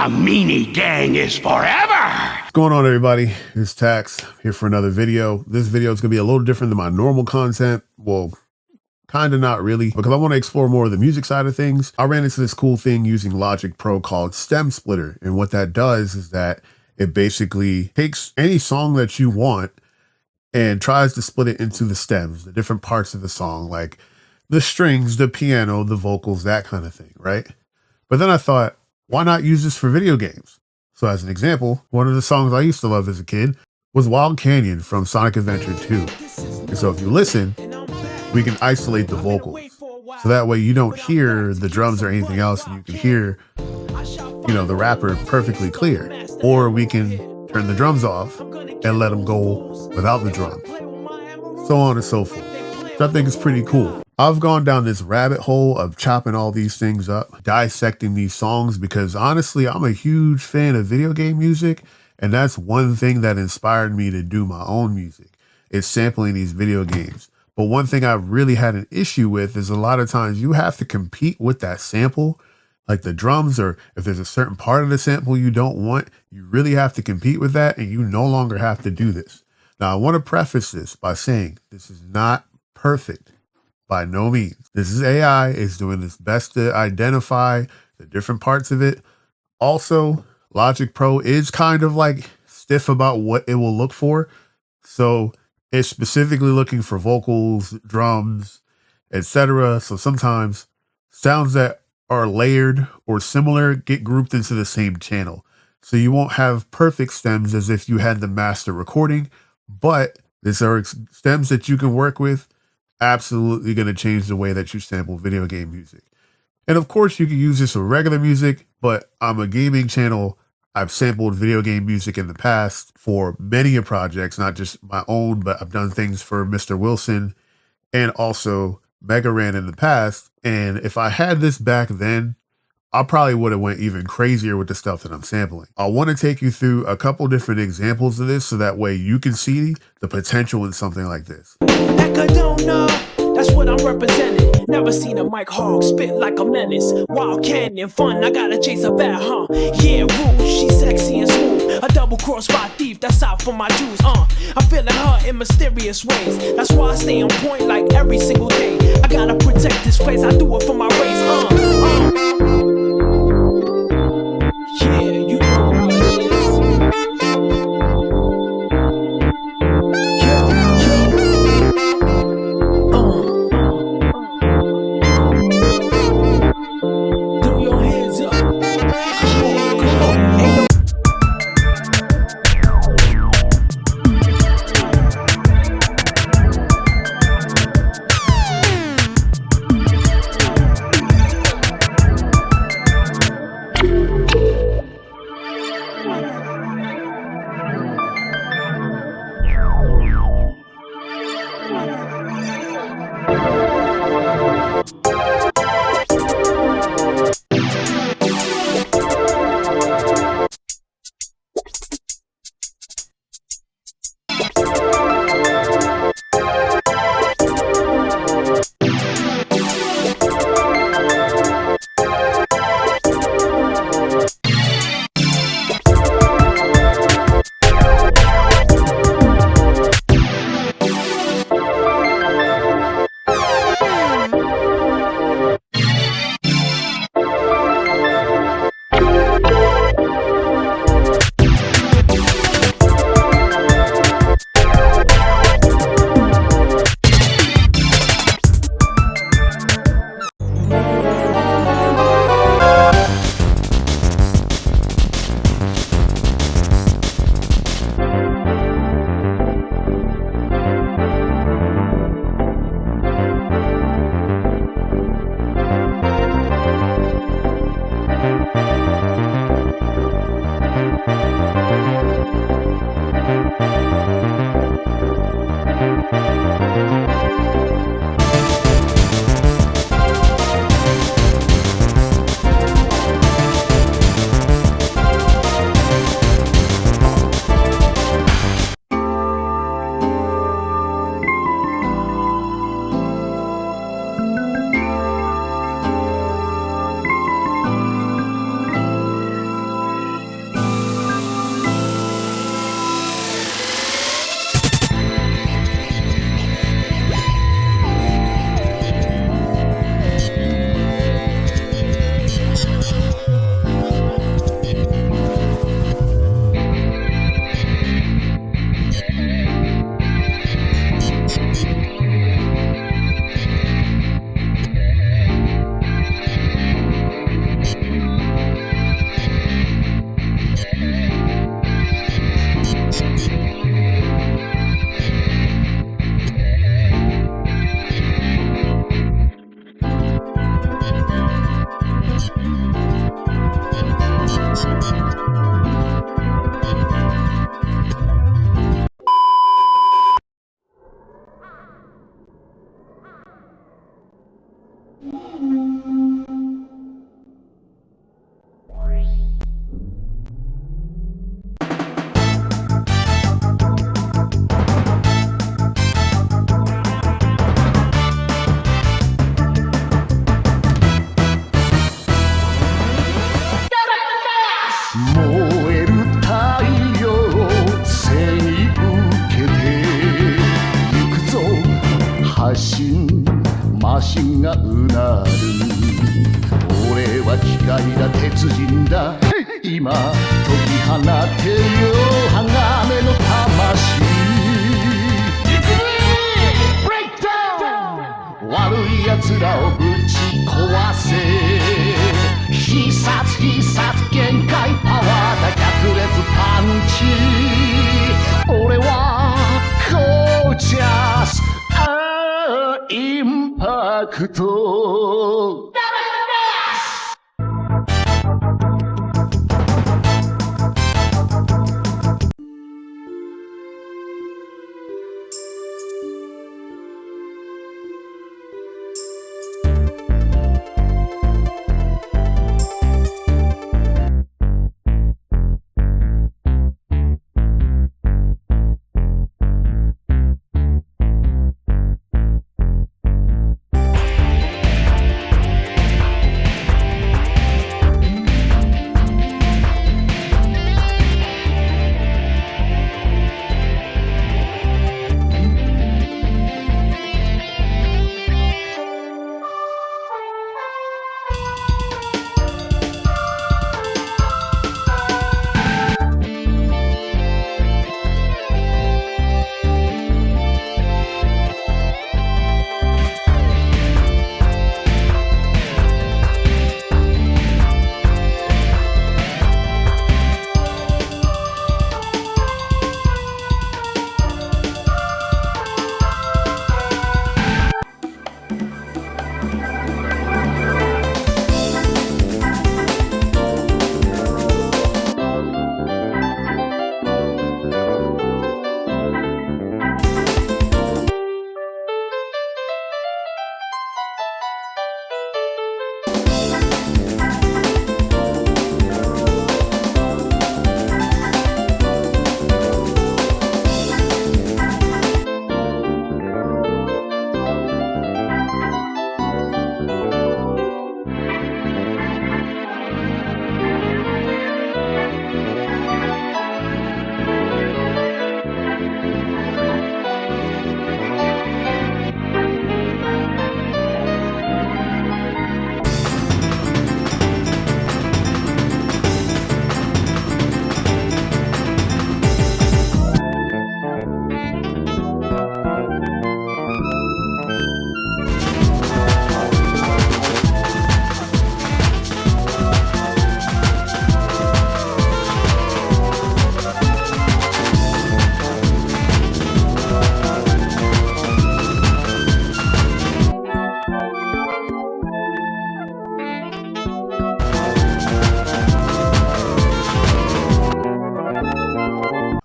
The meanie gang is forever. What's going on, everybody? It's Takz here for another video. This video is going to be a little different than my normal content. Well, kind of not really, because I want to explore more of the music side of things. I ran into this cool thing using Logic Pro called Stem Splitter. And what that does is that it basically takes any song that you want and tries to split it into the stems, the different parts of the song, like the strings, the piano, the vocals, that kind of thing, right? But then I thought, why not use this for video games? So as an example, one of the songs I used to love as a kid was Wild Canyon from Sonic Adventure 2. And so if you listen, we can isolate the vocals. So that way you don't hear the drums or anything else, and you can hear, the rapper perfectly clear. Or we can turn the drums off and let them go without the drums. So on and so forth. So I think it's pretty cool. I've gone down this rabbit hole of chopping all these things up, dissecting these songs, because honestly, I'm a huge fan of video game music. And that's one thing that inspired me to do my own music, is sampling these video games. But one thing I really had an issue with is a lot of times you have to compete with that sample, like the drums, or if there's a certain part of the sample you don't want, you really have to compete with that, and you no longer have to do this. Now, I want to preface this by saying this is not perfect. By no means. This is AI. It's doing its best to identify the different parts of it. Also, Logic Pro is kind of like stiff about what it will look for. So it's specifically looking for vocals, drums, etc. So sometimes sounds that are layered or similar get grouped into the same channel. So you won't have perfect stems as if you had the master recording, but these are stems that you can work with. Absolutely going to change the way that you sample video game music. And of course, you can use this for regular music, but I'm a gaming channel. I've sampled video game music in the past for many projects, not just my own, but I've done things for Mr. Wilson and also Mega Ran in the past. And if I had this back then, I probably would have went even crazier with the stuff that I'm sampling. I want to take you through a couple different examples of this so that way you can see the potential in something like this. That's what I'm representing. Never seen a mic hog spit like a menace. Wild canyon fun, I gotta chase a bat, huh? Yeah, rude, she's sexy and smooth. A double cross by thief, that's out for my Jews, I'm feeling her in mysterious ways. That's why I stay on point like every single day. I gotta protect this place, I do it for my race, Yeah, you know how it is. Throw your hands up. Come on. Ain't no 魂がうなる俺は機械だ鉄人だ今解き放てよ鋼の魂悪い奴らをぶち壊せ必殺限界パワーだ百裂パンチ俺はゴージャスインパクト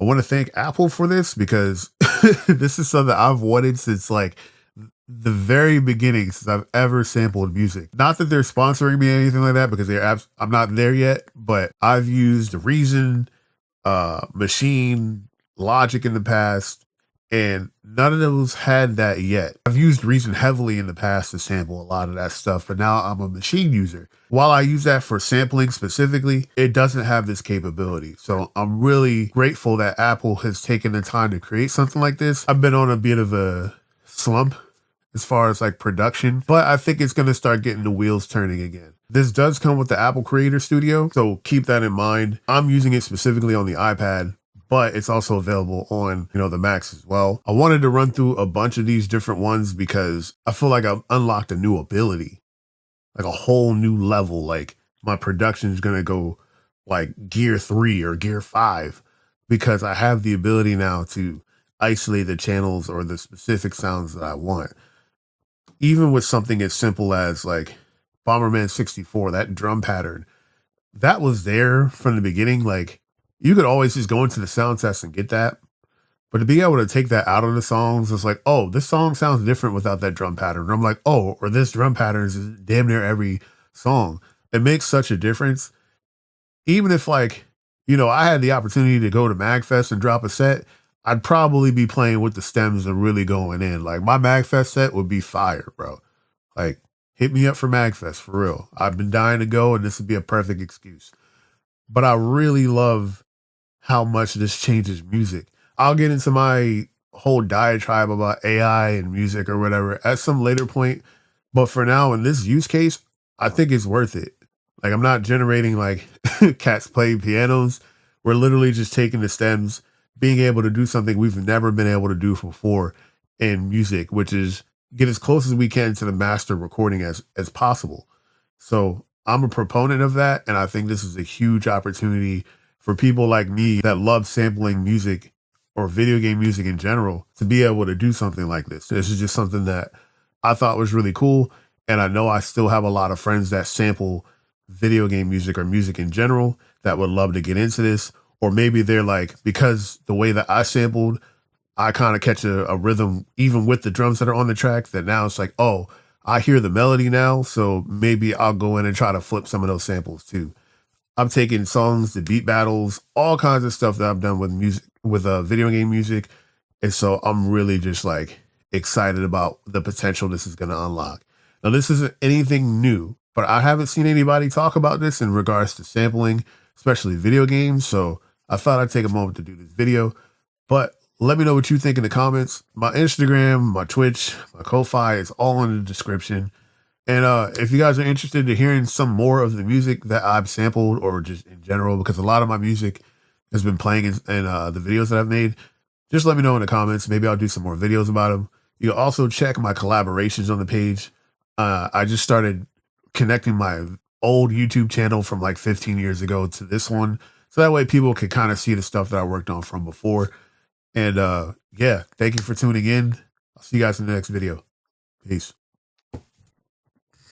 I want to thank Apple for this because this is something I've wanted since like the very beginning, since I've ever sampled music. Not that they're sponsoring me or anything like that, because I'm not there yet, but I've used Reason, Machine, Logic in the past, and none of those had that yet. I've used Reason heavily in the past to sample a lot of that stuff, but now I'm a Machine user. While I use that for sampling specifically, it doesn't have this capability. So I'm really grateful that Apple has taken the time to create something like this. I've been on a bit of a slump as far as like production, but I think it's going to start getting the wheels turning again. This does come with the Apple Creator Studio, so keep that in mind. I'm using it specifically on the iPad, but it's also available on, the Macs as well. I wanted to run through a bunch of these different ones because I feel like I've unlocked a new ability, like a whole new level. Like my production is going to go like gear 3 or gear 5 because I have the ability now to isolate the channels or the specific sounds that I want. Even with something as simple as like Bomberman 64, that drum pattern, that was there from the beginning. Like you could always just go into the sound test and get that. But to be able to take that out of the songs, it's like, oh, this song sounds different without that drum pattern. And I'm like, oh, or this drum pattern is damn near every song. It makes such a difference. Even if like, I had the opportunity to go to MAGFest and drop a set, I'd probably be playing with the stems and really going in. Like my MAGFest set would be fire, bro. Like hit me up for MAGFest for real. I've been dying to go and this would be a perfect excuse. But I really love how much this changes music. I'll get into my whole diatribe about AI and music or whatever at some later point. But for now, in this use case, I think it's worth it. Like, I'm not generating like cats playing pianos. We're literally just taking the stems, being able to do something we've never been able to do before in music, which is get as close as we can to the master recording as possible. So I'm a proponent of that, and I think this is a huge opportunity for people like me that love sampling music or video game music in general to be able to do something like this. This is just something that I thought was really cool, and I know I still have a lot of friends that sample video game music or music in general that would love to get into this. Or maybe they're like, because the way that I sampled, I kind of catch a rhythm even with the drums that are on the track, that now it's like, oh, I hear the melody now, so maybe I'll go in and try to flip some of those samples too. I'm taking songs, the beat battles, all kinds of stuff that I've done with music, with video game music. And so I'm really just like excited about the potential this is going to unlock. Now, this isn't anything new, but I haven't seen anybody talk about this in regards to sampling, especially video games. So I thought I'd take a moment to do this video, but let me know what you think in the comments. My Instagram, my Twitch, my Kofi is all in the description. And if you guys are interested in hearing some more of the music that I've sampled, or just in general, because a lot of my music has been playing in the videos that I've made, just let me know in the comments. Maybe I'll do some more videos about them. You can also check my collaborations on the page. I just started connecting my old YouTube channel from like 15 years ago to this one. So that way people can kind of see the stuff that I worked on from before. And yeah, thank you for tuning in. I'll see you guys in the next video. Peace.